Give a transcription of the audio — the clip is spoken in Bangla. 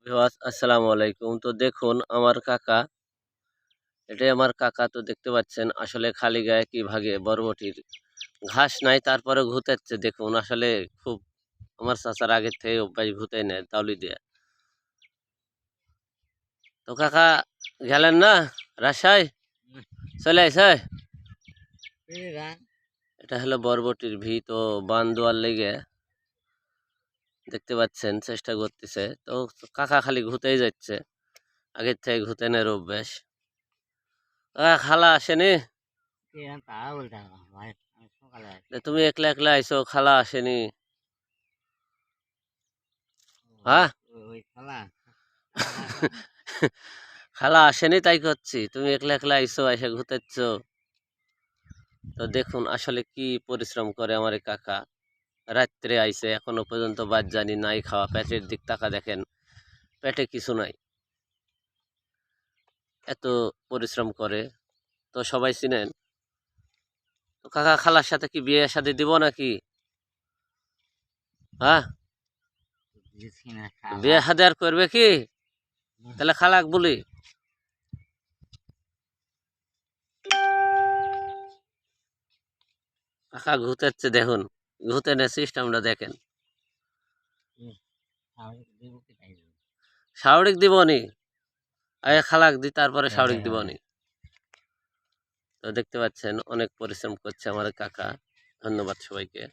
ভিউয়ার্স আসসালামু আলাইকুম। তো দেখুন আমার কাকা, এটাই আমার কাকা। তো দেখতে পাচ্ছেন আসলে খালি গায়ে কি ভাগে বরবটির। ঘাস নাই তারপরেও ঘুতাচ্ছে দেখুন। আসলে খুব আমার চাচার আগের থেকে অভ্যাস ঘুতাই নেয় তাওলি দিয়ে। তো কাকা গেলেন না রাজশাহী? চলে আইছে? এটা হলো বরবটির ভি। তো বান দেওয়ার লেগে দেখতে পাচ্ছেন চেষ্টা করতেছে। তো কাকা খালি ঘুতেই যাচ্ছে, আগের থেকে ঘুতানের অভ্যাস। খালা আসেনি? তুমি একলা একলা আইছো, খালা আসেনি? হ্যাঁ, খালা আসেনি তাই করছি। তুমি একলা একলা আইছো, এসে ঘুরতেছ। তো দেখুন আসলে কি পরিশ্রম করে আমার এই কাকা। রাত্রে আইছে, এখনো পর্যন্ত বাদ জানি নাই খাওয়া। পেটের দিক তাকা দেখেন, পেটে কিছু নাই, এত পরিশ্রম করে। তো সবাই চিনেন। তো কাকা খালার সাথে কি বিয়ে শাদী দিব নাকি? হ্যাঁ, বিয়ে শাদী আর করবে কি? তাহলে খালাক বলি। কাকা ঘুরতেছে দেখুন, ঘুরতে সিস্টেমটা দেখেন। শাওরিক দিবনি, আগে খালাক দি তারপরে শাওরিক দিবনি। তো দেখতে পাচ্ছেন অনেক পরিশ্রম করছে আমার কাকা। ধন্যবাদ সবাইকে।